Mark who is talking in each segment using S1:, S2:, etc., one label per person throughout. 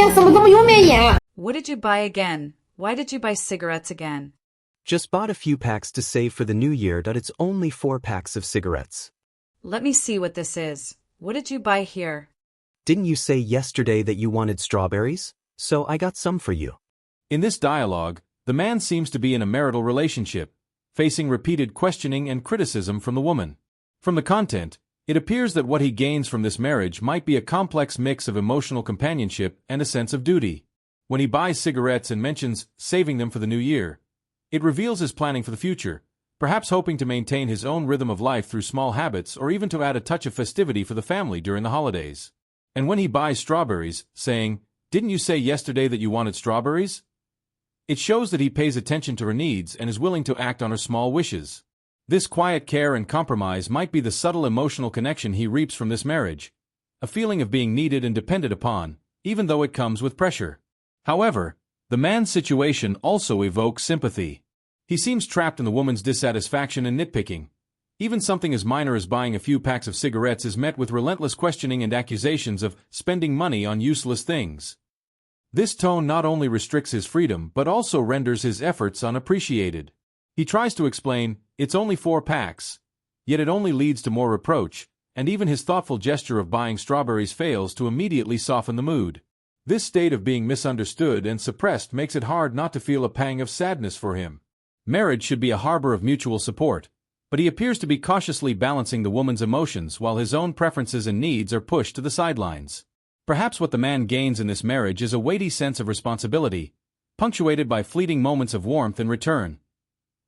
S1: 呀，怎么这么有面眼？
S2: What did you buy again? Why did you buy cigarettes again?
S3: Just bought a few packs to save for the new year, but it's only 4 packs of cigarettes.
S2: Let me see what this is. What did you buy here?
S3: Didn't you say yesterday that you wanted strawberries? So I got some for you.
S4: In this dialogue, the man seems to be in a marital relationship, facing repeated questioning and criticism from the woman. From the content, it appears that what he gains from this marriage might be a complex mix of emotional companionship and a sense of duty. When he buys cigarettes and mentions saving them for the new year, it reveals his planning for the future, perhaps hoping to maintain his own rhythm of life through small habits or even to add a touch of festivity for the family during the holidays. And when he buys strawberries, saying, "Didn't you say yesterday that you wanted strawberries?" It shows that he pays attention to her needs and is willing to act on her small wishes. This quiet care and compromise might be the subtle emotional connection he reaps from this marriage, a feeling of being needed and depended upon, even though it comes with pressure. However, the man's situation also evokes sympathy. He seems trapped in the woman's dissatisfaction and nitpicking. Even something as minor as buying a few packs of cigarettes is met with relentless questioning and accusations of spending money on useless things. This tone not only restricts his freedom but also renders his efforts unappreciated. He tries to explain, "It's only 4 packs," yet it only leads to more reproach, and even his thoughtful gesture of buying strawberries fails to immediately soften the mood. This state of being misunderstood and suppressed makes it hard not to feel a pang of sadness for him. Marriage should be a harbor of mutual support, but he appears to be cautiously balancing the woman's emotions while his own preferences and needs are pushed to the sidelines. Perhaps what the man gains in this marriage is a weighty sense of responsibility, punctuated by fleeting moments of warmth in return.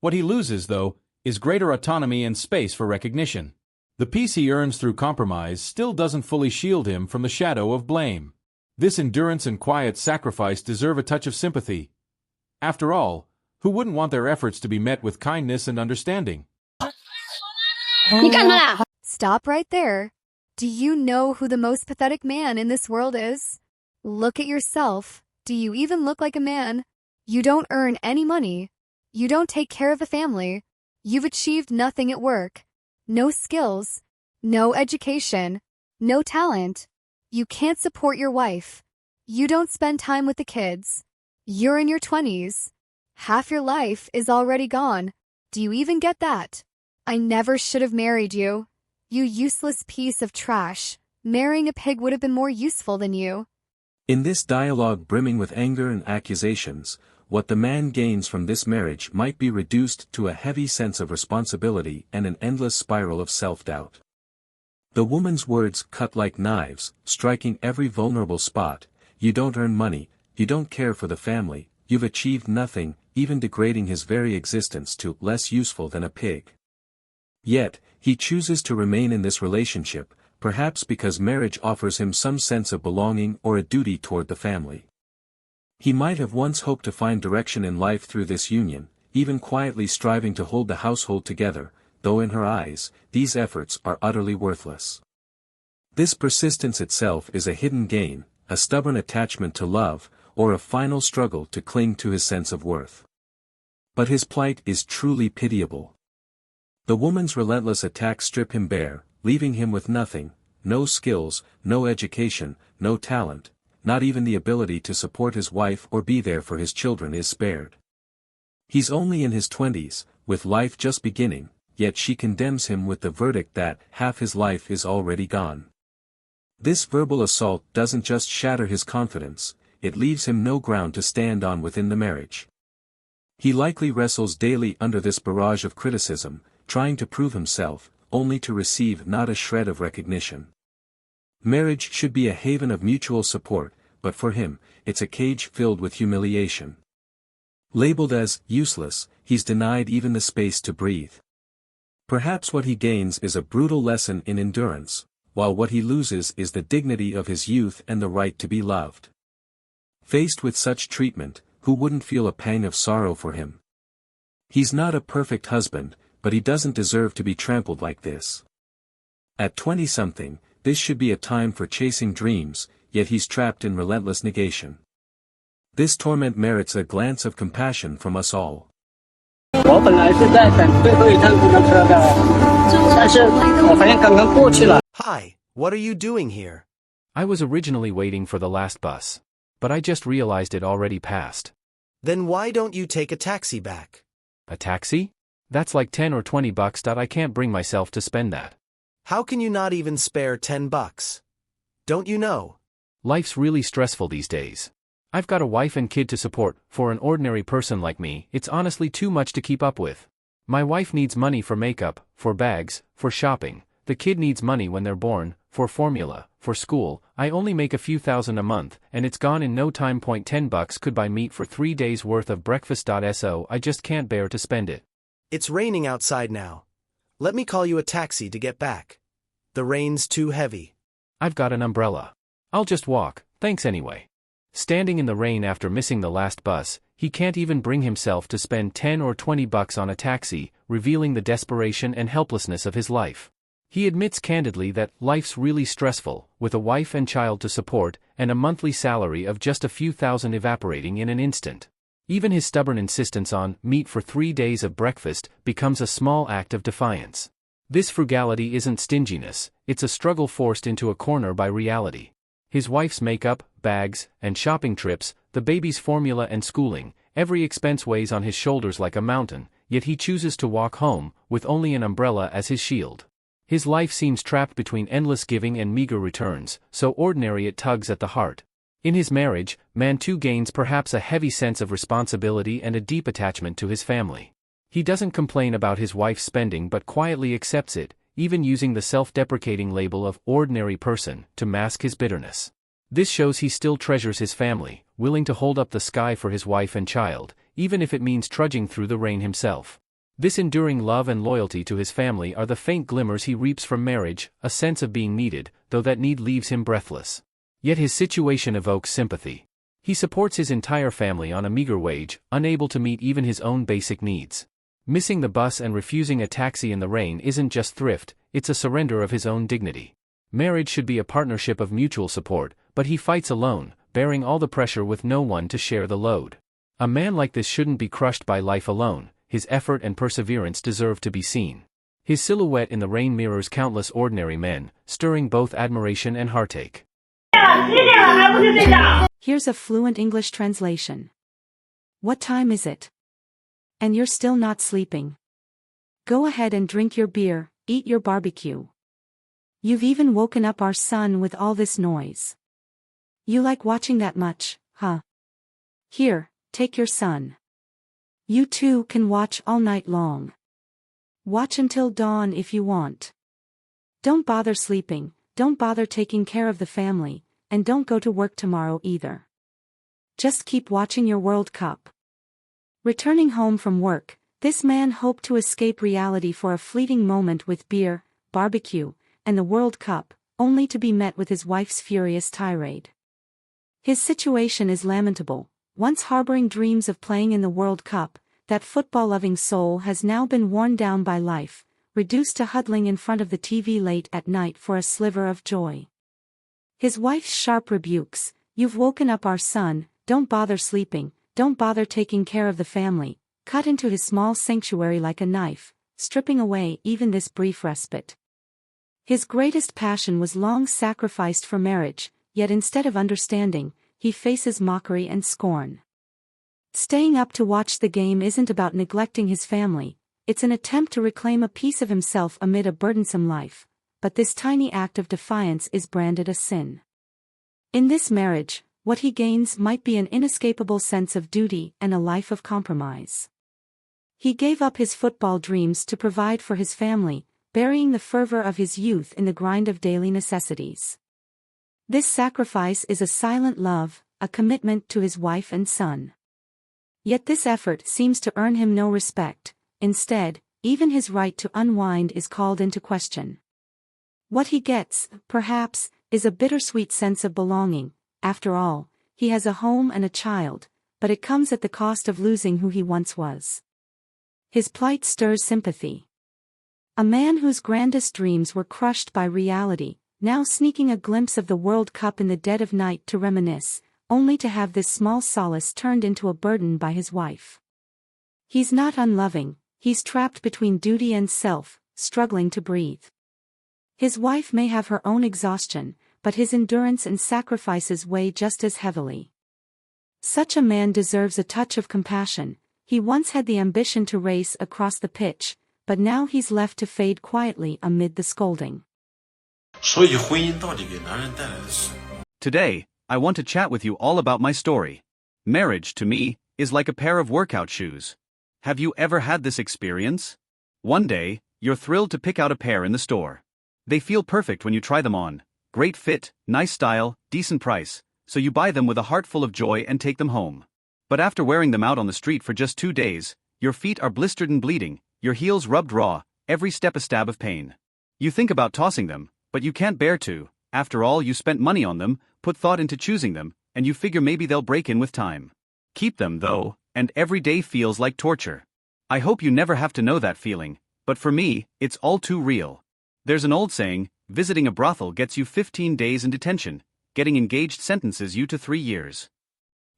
S4: What he loses, though, is greater autonomy and space for recognition. The peace he earns through compromise still doesn't fully shield him from the shadow of blame. This endurance and quiet sacrifice deserve a touch of sympathy. After all, who wouldn't want their efforts to be met with kindness and understanding?
S1: 你干嘛呀？
S5: Stop right there. Do you know who the most pathetic man in this world is? Look at yourself. Do you even look like a man? You don't earn any money. You don't take care of a family. You've achieved nothing at work. No skills. No education. No talent. You can't support your wife. You don't spend time with the kids. You're in your 20s. Half your life is already gone. Do you even get that? I never should have married you. You useless piece of trash. Marrying a pig would have been more useful than you.
S6: In this dialogue brimming with anger and accusations, what the man gains from this marriage might be reduced to a heavy sense of responsibility and an endless spiral of self-doubt. The woman's words cut like knives, striking every vulnerable spot. You don't earn money, you don't care for the family, you've achieved nothing, even degrading his very existence to less useful than a pig. Yet, he chooses to remain in this relationship, perhaps because marriage offers him some sense of belonging or a duty toward the family. He might have once hoped to find direction in life through this union, even quietly striving to hold the household together, though in her eyes, these efforts are utterly worthless. This persistence itself is a hidden gain, a stubborn attachment to love, or a final struggle to cling to his sense of worth. But his plight is truly pitiable. The woman's relentless attacks strip him bare, leaving him with nothing, no skills, no education, no talent, not even the ability to support his wife or be there for his children is spared. He's only in his 20s, with life just beginning, yet she condemns him with the verdict that half his life is already gone. This verbal assault doesn't just shatter his confidence, it leaves him no ground to stand on within the marriage. He likely wrestles daily under this barrage of criticism, trying to prove himself, only to receive not a shred of recognition. Marriage should be a haven of mutual support, but for him, it's a cage filled with humiliation. Labeled as useless, he's denied even the space to breathe. Perhaps what he gains is a brutal lesson in endurance, while what he loses is the dignity of his youth and the right to be loved. Faced with such treatment, who wouldn't feel a pang of sorrow for him? He's not a perfect husband, but he doesn't deserve to be trampled like this. At 20-something, this should be a time for chasing dreams, yet he's trapped in relentless negation. This torment merits a glance of compassion from us all.
S7: 我本来是在等最后一趟公交车的，但是我发现刚刚过去了。
S3: Hi, what are you doing here?
S4: I was originally waiting for the last bus.
S8: But I just realized it already passed.
S9: Then why don't you take a taxi back?
S8: A taxi? That's like 10 or 20 bucks. I can't bring myself to spend that.
S9: How can you not even spare 10 bucks? Don't you know?
S8: Life's really stressful these days. I've got a wife and kid to support. For an ordinary person like me, it's honestly too much to keep up with. My wife needs money for makeup, for bags, for shopping. The kid needs money when they're born, for formula, for school. I only make a few thousand a month, and it's gone in no time. 10 bucks could buy meat for 3 days worth of breakfast. So I just can't bear to spend it.
S9: It's raining outside now. Let me call you a taxi to get back. The rain's too heavy.
S8: I've got an umbrella. I'll just walk, thanks anyway. Standing in the rain after missing the last bus, he can't even bring himself to spend 10 or 20 bucks on a taxi, revealing the desperation and helplessness of his life. He admits candidly that life's really stressful, with a wife and child to support, and a monthly salary of just a few thousand evaporating in an instant. Even his stubborn insistence on meat for 3 days of breakfast becomes a small act of defiance. This frugality isn't stinginess, it's a struggle forced into a corner by reality. His wife's makeup, bags, and shopping trips, the baby's formula and schooling, every expense weighs on his shoulders like a mountain, yet he chooses to walk home, with only an umbrella as his shield. His life seems trapped between endless giving and meager returns, so ordinary it tugs at the heart. In his marriage, man too gains perhaps a heavy sense of responsibility and a deep attachment to his family. He doesn't complain about his wife's spending but quietly accepts it, even using the self-deprecating label of ordinary person to mask his bitterness. This shows he still treasures his family, willing to hold up the sky for his wife and child, even if it means trudging through the rain himself. This enduring love and loyalty to his family are the faint glimmers he reaps from marriage, a sense of being needed, though that need leaves him breathless. Yet his situation evokes sympathy. He supports his entire family on a meager wage, unable to meet even his own basic needs. Missing the bus and refusing a taxi in the rain isn't just thrift, it's a surrender of his own dignity. Marriage should be a partnership of mutual support, but he fights alone, bearing all the pressure with no one to share the load. A man like this shouldn't be crushed by life alone, his effort and perseverance deserve to be seen. His silhouette in the rain mirrors countless ordinary men, stirring both admiration and heartache.
S10: Here's a fluent English translation. What time is it? And you're still not sleeping. Go ahead and drink your beer, eat your barbecue. You've even woken up our son with all this noise. You like watching that much, huh? Here, take your son. You two can watch all night long. Watch until dawn if you want. Don't bother sleeping, don't bother taking care of the family, and don't go to work tomorrow either. Just keep watching your World Cup. Returning home from work, this man hoped to escape reality for a fleeting moment with beer, barbecue, and the World Cup, only to be met with his wife's furious tirade. His situation is lamentable. Once harboring dreams of playing in the World Cup, that football-loving soul has now been worn down by life, reduced to huddling in front of the TV late at night for a sliver of joy. His wife's sharp rebukes, "You've woken up our son, don't bother sleeping, don't bother taking care of the family," cut into his small sanctuary like a knife, stripping away even this brief respite. His greatest passion was long sacrificed for marriage, yet instead of understanding, he faces mockery and scorn. Staying up to watch the game isn't about neglecting his family, it's an attempt to reclaim a piece of himself amid a burdensome life, but this tiny act of defiance is branded a sin. In this marriage, what he gains might be an inescapable sense of duty and a life of compromise. He gave up his football dreams to provide for his family, burying the fervor of his youth in the grind of daily necessities. This sacrifice is a silent love, a commitment to his wife and son. Yet this effort seems to earn him no respect. Instead, even his right to unwind is called into question. What he gets, perhaps, is a bittersweet sense of belonging. After all, he has a home and a child, but it comes at the cost of losing who he once was. His plight stirs sympathy. A man whose grandest dreams were crushed by reality, now sneaking a glimpse of the World Cup in the dead of night to reminisce, only to have this small solace turned into a burden by his wife. He's not unloving, he's trapped between duty and self, struggling to breathe. His wife may have her own exhaustion, but his endurance and sacrifices weigh just as heavily. Such a man deserves a touch of compassion. He once had the ambition to race across the pitch, but now he's left to fade quietly amid the scolding.
S11: Today, I want to chat with you all about my story. Marriage, to me, is like a pair of workout shoes. Have you ever had this experience? One day, you're thrilled to pick out a pair in the store. They feel perfect when you try them on. Great fit, nice style, decent price, so you buy them with a heart full of joy and take them home. But after wearing them out on the street for just 2 days, your feet are blistered and bleeding, your heels rubbed raw, every step a stab of pain. You think about tossing them, but you can't bear to. After all, you spent money on them, put thought into choosing them, and you figure maybe they'll break in with time. Keep them, though, and every day feels like torture. I hope you never have to know that feeling, but for me, it's all too real. There's an old saying, visiting a brothel gets you 15 days in detention, getting engaged sentences you to 3 years.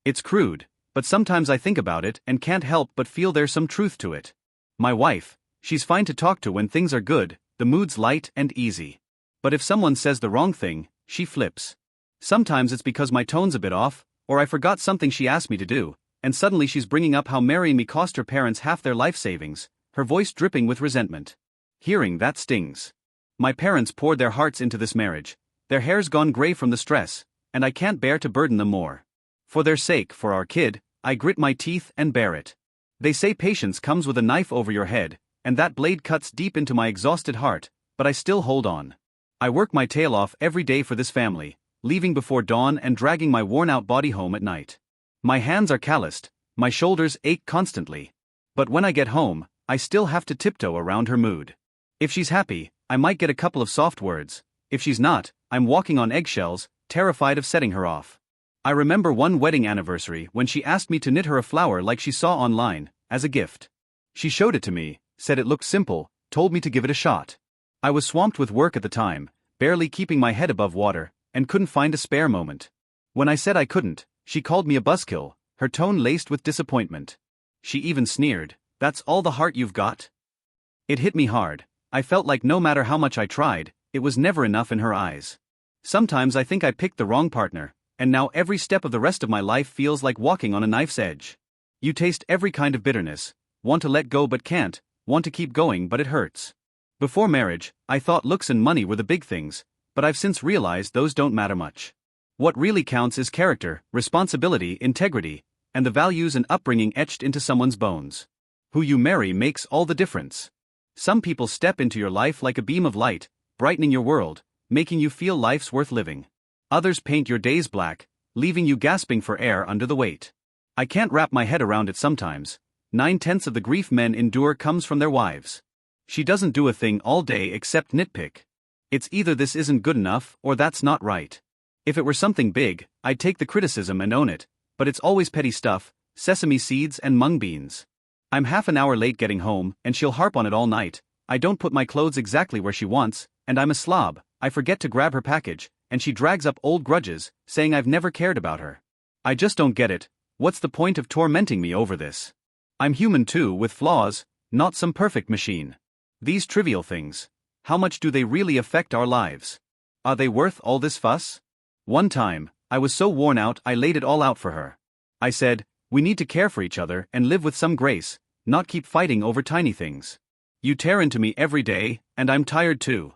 S11: It's crude, but sometimes I think about it and can't help but feel there's some truth to it. My wife, she's fine to talk to when things are good, the mood's light and easy. But if someone says the wrong thing, she flips. Sometimes it's because my tone's a bit off, or I forgot something she asked me to do, and suddenly she's bringing up how marrying me cost her parents half their life savings, her voice dripping with resentment. Hearing that stings. My parents poured their hearts into this marriage, their hair's gone gray from the stress, and I can't bear to burden them more. For their sake, for our kid, I grit my teeth and bear it. They say patience comes with a knife over your head, and that blade cuts deep into my exhausted heart, but I still hold on. I work my tail off every day for this family, leaving before dawn and dragging my worn-out body home at night. My hands are calloused, my shoulders ache constantly. But when I get home, I still have to tiptoe around her mood. If she's happy, I might get a couple of soft words. If she's not, I'm walking on eggshells, terrified of setting her off. I remember one wedding anniversary when she asked me to knit her a flower like she saw online, as a gift. She showed it to me, said it looked simple, told me to give it a shot. I was swamped with work at the time, barely keeping my head above water, and couldn't find a spare moment. When I said I couldn't, she called me a buzzkill, her tone laced with disappointment. She even sneered, "That's all the heart you've got?" It hit me hard. I felt like no matter how much I tried, it was never enough in her eyes. Sometimes I think I picked the wrong partner, and now every step of the rest of my life feels like walking on a knife's edge. You taste every kind of bitterness, want to let go but can't, want to keep going but it hurts. Before marriage, I thought looks and money were the big things, but I've since realized those don't matter much. What really counts is character, responsibility, integrity, and the values and upbringing etched into someone's bones. Who you marry makes all the difference. Some people step into your life like a beam of light, brightening your world, making you feel life's worth living. Others paint your days black, leaving you gasping for air under the weight. I can't wrap my head around it sometimes. 9/10 of the grief men endure comes from their wives. She doesn't do a thing all day except nitpick. It's either this isn't good enough or that's not right. If it were something big, I'd take the criticism and own it, but it's always petty stuff, sesame seeds and mung beans. I'm half an hour late getting home, and she'll harp on it all night. I don't put my clothes exactly where she wants, and I'm a slob. I forget to grab her package, and she drags up old grudges, saying I've never cared about her. I just don't get it. What's the point of tormenting me over this? I'm human too, with flaws, not some perfect machine. These trivial things, how much do they really affect our lives? Are they worth all this fuss? One time, I was so worn out I laid it all out for her. I said, we need to care for each other and live with some grace, not keep fighting over tiny things. You tear into me every day, and I'm tired too.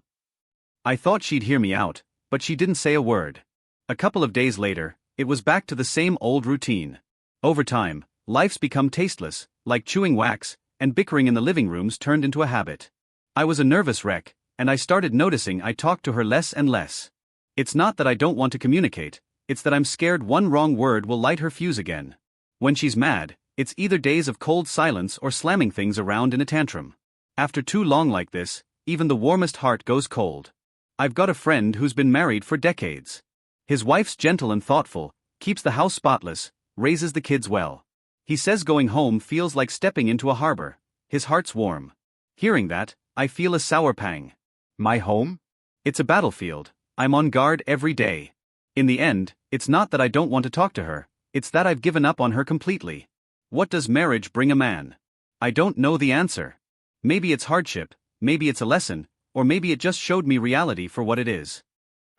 S11: I thought she'd hear me out, but she didn't say a word. A couple of days later, it was back to the same old routine. Over time, life's become tasteless, like chewing wax, and bickering in the living rooms turned into a habit. I was a nervous wreck, and I started noticing I talked to her less and less. It's not that I don't want to communicate, it's that I'm scared one wrong word will light her fuse again. When she's mad, it's either days of cold silence or slamming things around in a tantrum. After too long like this, even the warmest heart goes cold. I've got a friend who's been married for decades. His wife's gentle and thoughtful, keeps the house spotless, raises the kids well. He says going home feels like stepping into a harbor. His heart's warm. Hearing that, I feel a sour pang. My home? It's a battlefield. I'm on guard every day. In the end, it's not that I don't want to talk to her, it's that I've given up on her completely. What does marriage bring a man? I don't know the answer. Maybe it's hardship, maybe it's a lesson, or maybe it just showed me reality for what it is.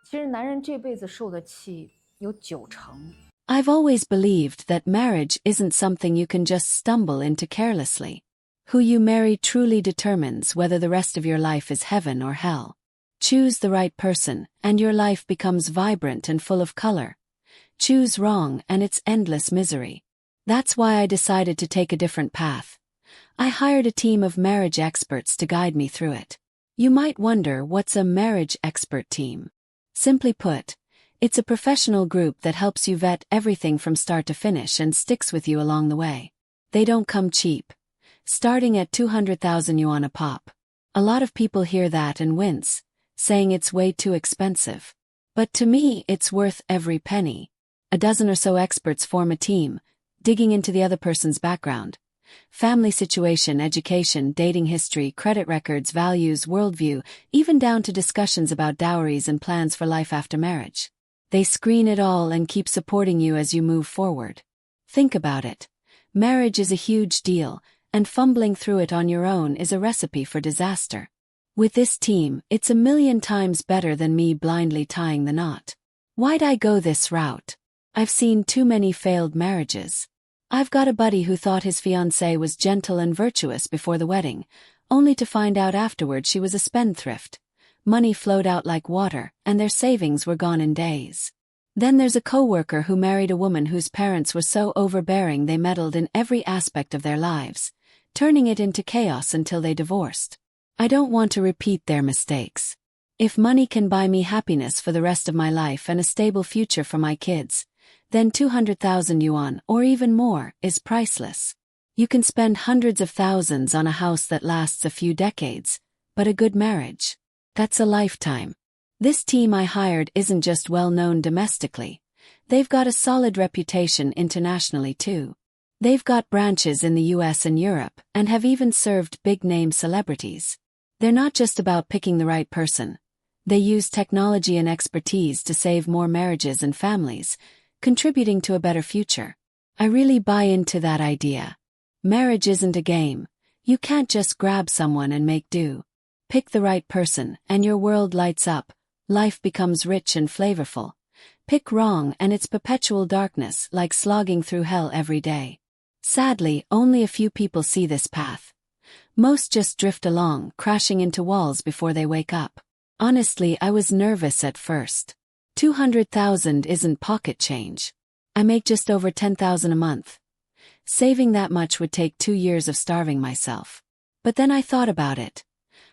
S12: 其实男人这辈子受的气有90%， I've always believed that marriage isn't something you can just stumble into carelessly. Who you marry truly determines whether the rest of your life is heaven or hell. Choose the right person, and your life becomes vibrant and full of color. Choose wrong, and it's endless misery. That's why I decided to take a different path. I hired a team of marriage experts to guide me through it. You might wonder, what's a marriage expert team? Simply put, it's a professional group that helps you vet everything from start to finish and sticks with you along the way. They don't come cheap. Starting at 200,000 yuan a pop. A lot of people hear that and wince, saying it's way too expensive. But to me, it's worth every penny. A dozen or so experts form a team, digging into the other person's background. Family situation, education, dating history, credit records, values, worldview, even down to discussions about dowries and plans for life after marriage. They screen it all and keep supporting you as you move forward. Think about it. Marriage is a huge deal, and fumbling through it on your own is a recipe for disaster. With this team, it's 1,000,000 times better than me blindly tying the knot. Why'd I go this route? I've seen too many failed marriages. I've got a buddy who thought his fiancée was gentle and virtuous before the wedding, only to find out afterward she was a spendthrift. Money flowed out like water, and their savings were gone in days. Then there's a coworker who married a woman whose parents were so overbearing they meddled in every aspect of their lives, turning it into chaos until they divorced. I don't want to repeat their mistakes. If money can buy me happiness for the rest of my life and a stable future for my kids, then 200,000 yuan, or even more, is priceless. You can spend hundreds of thousands on a house that lasts a few decades, but a good marriage, that's a lifetime. This team I hired isn't just well-known domestically. They've got a solid reputation internationally too. They've got branches in the US and Europe, and have even served big-name celebrities. They're not just about picking the right person. They use technology and expertise to save more marriages and families, contributing to a better future. I really buy into that idea. Marriage isn't a game. You can't just grab someone and make do. Pick the right person, and your world lights up. Life becomes rich and flavorful. Pick wrong and it's perpetual darkness, like slogging through hell every day. Sadly, only a few people see this path. Most just drift along, crashing into walls before they wake up. Honestly, I was nervous at first. 200,000 isn't pocket change. I make just over 10,000 a month. Saving that much would take 2 years of starving myself. But then I thought about it.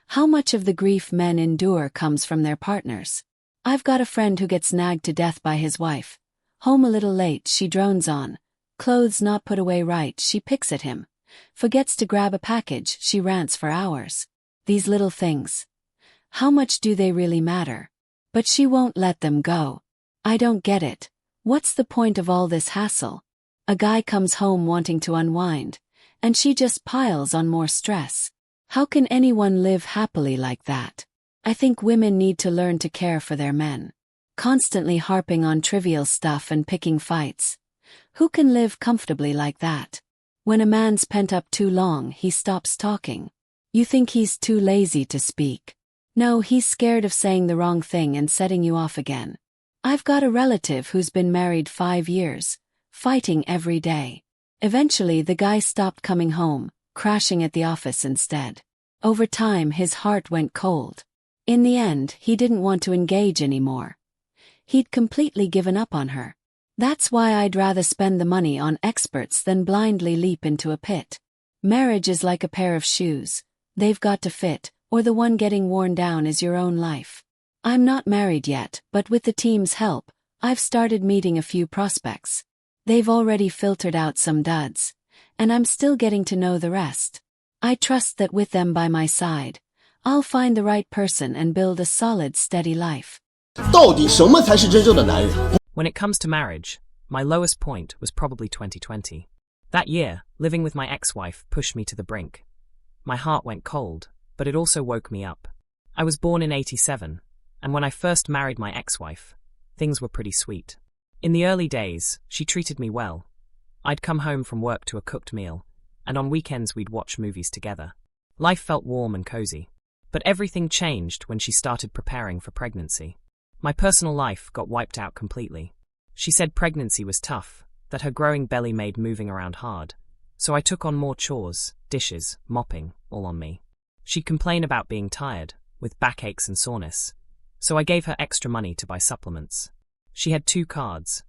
S12: How much of the grief men endure comes from their partners? I've got a friend who gets nagged to death by his wife. Home a little late, she drones on. Clothes not put away right, she picks at him. Forgets to grab a package, she rants for hours. These little things. How much do they really matter? But she won't let them go. I don't get it. What's the point of all this hassle? A guy comes home wanting to unwind, and she just piles on more stress. How can anyone live happily like that? I think women need to learn to care for their men. Constantly harping on trivial stuff and picking fights. Who can live comfortably like that? When a man's pent up too long, he stops talking. You think he's too lazy to speak. No, he's scared of saying the wrong thing and setting you off again. I've got a relative who's been married 5 years, fighting every day. Eventually the guy stopped coming home, crashing at the office instead. Over time his heart went cold. In the end, he didn't want to engage anymore. He'd completely given up on her. That's why I'd rather spend the money on experts than blindly leap into a pit. Marriage is like a pair of shoes. They've got to fit, or the one getting worn down is your own life. I'm not married yet, but with the team's help, I've started meeting a few prospects. They've already filtered out some duds, and I'm still getting to know the rest. I trust that with them by my side, I'll find the right person and build a solid, steady life.
S13: 到底什么才是真正的男人?
S14: When it comes to marriage, my lowest point was probably 2020. That year, living with my ex-wife pushed me to the brink. My heart went cold, but it also woke me up. I was born in '87, and when I first married my ex-wife, things were pretty sweet. In the early days, she treated me well. I'd come home from work to a cooked meal, and on weekends we'd watch movies together. Life felt warm and cozy. But everything changed when she started preparing for pregnancy. My personal life got wiped out completely. She said pregnancy was tough, that her growing belly made moving around hard. So I took on more chores, dishes, mopping, all on me. She'd complain about being tired, with backaches and soreness. So I gave her extra money to buy supplements. She had 2 cards.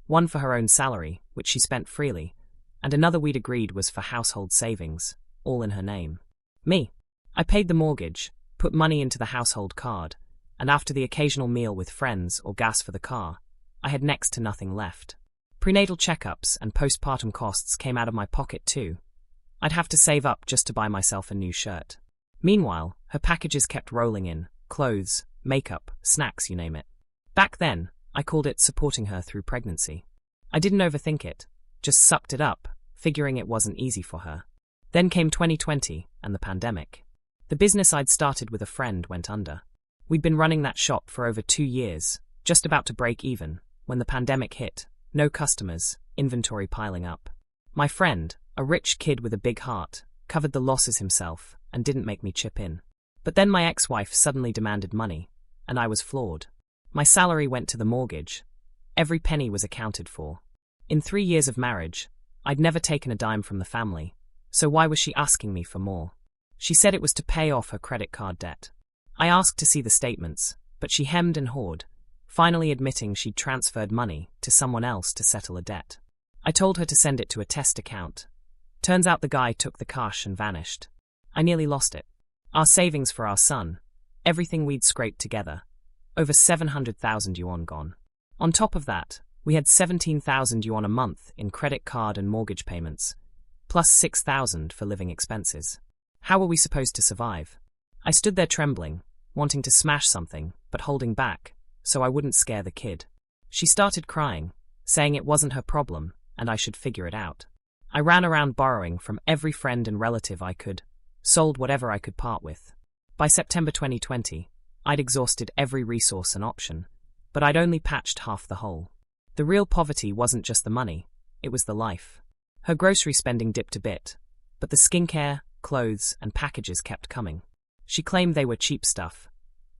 S14: One for her own salary, which she spent freely, and another we'd agreed was for household savings, all in her name. Me. I paid the mortgage, put money into the household card, and after the occasional meal with friends or gas for the car, I had next to nothing left. Prenatal checkups and postpartum costs came out of my pocket too. I'd have to save up just to buy myself a new shirt. Meanwhile, her packages kept rolling in, clothes, makeup, snacks, you name it. Back then, I called it supporting her through pregnancy. I didn't overthink it, just sucked it up, figuring it wasn't easy for her. Then came 2020 and the pandemic. The business I'd started with a friend went under. We'd been running that shop for over 2 years, just about to break even, when the pandemic hit. No customers, inventory piling up. My friend, a rich kid with a big heart, covered the losses himself and didn't make me chip in. But then my ex-wife suddenly demanded money, and I was floored. My salary went to the mortgage. Every penny was accounted for. In 3 years of marriage, I'd never taken a dime from the family, so why was she asking me for more? She said it was to pay off her credit card debt. I asked to see the statements, but she hemmed and hawed, finally admitting she'd transferred money to someone else to settle a debt. I told her to send it to a test account. Turns out the guy took the cash and vanished. I nearly lost it. Our savings for our son, everything we'd scraped together, over 700,000 yuan gone. On top of that, we had 17,000 yuan a month in credit card and mortgage payments, plus 6,000 for living expenses. How were we supposed to survive? I stood there trembling, wanting to smash something, but holding back, so I wouldn't scare the kid. She started crying, saying it wasn't her problem, and I should figure it out. I ran around borrowing from every friend and relative I could, sold whatever I could part with. By September 2020, I'd exhausted every resource and option, but I'd only patched half the hole. The real poverty wasn't just the money, it was the life. Her grocery spending dipped a bit, but the skincare, clothes, and packages kept coming. She claimed they were cheap stuff,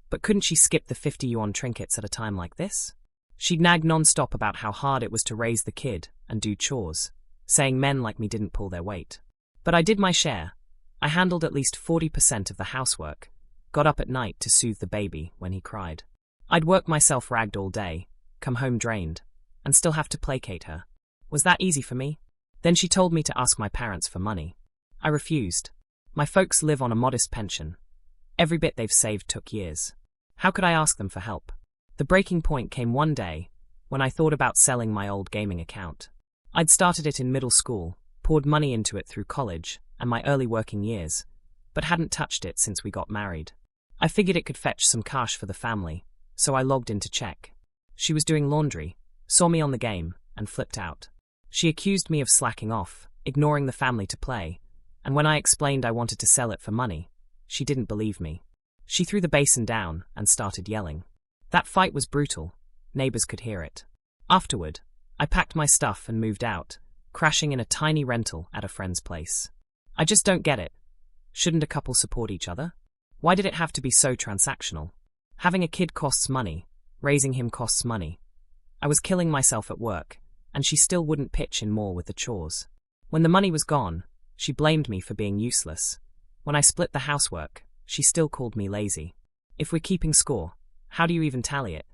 S14: but couldn't she skip the 50 yuan trinkets at a time like this? She'd nag non-stop about how hard it was to raise the kid and do chores, saying men like me didn't pull their weight. But I did my share. I handled at least 40% of the housework, got up at night to soothe the baby when he cried. I'd work myself ragged all day, come home drained, and still have to placate her. Was that easy for me? Then she told me to ask my parents for money. I refused. My folks live on a modest pension. Every bit they've saved took years. How could I ask them for help? The breaking point came one day, when I thought about selling my old gaming account. I'd started it in middle school, poured money into it through college and my early working years, but hadn't touched it since we got married. I figured it could fetch some cash for the family, so I logged in to check. She was doing laundry, saw me on the game, and flipped out. She accused me of slacking off, ignoring the family to play, and when I explained I wanted to sell it for money, she didn't believe me. She threw the basin down and started yelling. That fight was brutal. Neighbors could hear it. Afterward, I packed my stuff and moved out, crashing in a tiny rental at a friend's place. I just don't get it. Shouldn't a couple support each other? Why did it have to be so transactional? Having a kid costs money. Raising him costs money. I was killing myself at work, and she still wouldn't pitch in more with the chores. When the money was gone, she blamed me for being useless. When I split the housework, she still called me lazy. If we're keeping score, how do you even tally it?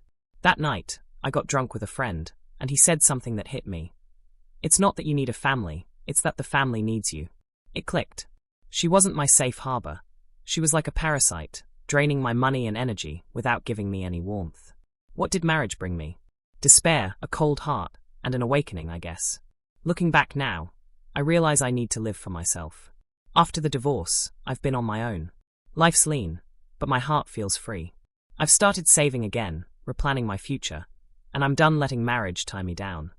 S14: That night, I got drunk with a friend, and he said something that hit me. It's not that you need a family, it's that the family needs you. It clicked. She wasn't my safe harbor. She was like a parasite, draining my money and energy without giving me any warmth. What did marriage bring me? Despair, a cold heart, and an awakening, I guess. Looking back now, I realize I need to live for myself. After the divorce, I've been on my own. Life's lean, but my heart feels free. I've started saving again, replanning my future, and I'm done letting marriage tie me down.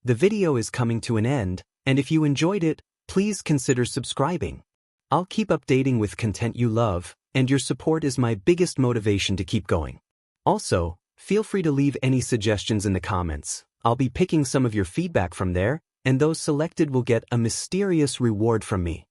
S3: The video is coming to an end, and if you enjoyed it, please consider subscribing. I'll keep updating with content you love, and your support is my biggest motivation to keep going. Also, feel free to leave any suggestions in the comments. I'll be picking some of your feedback from there, and those selected will get a mysterious reward from me.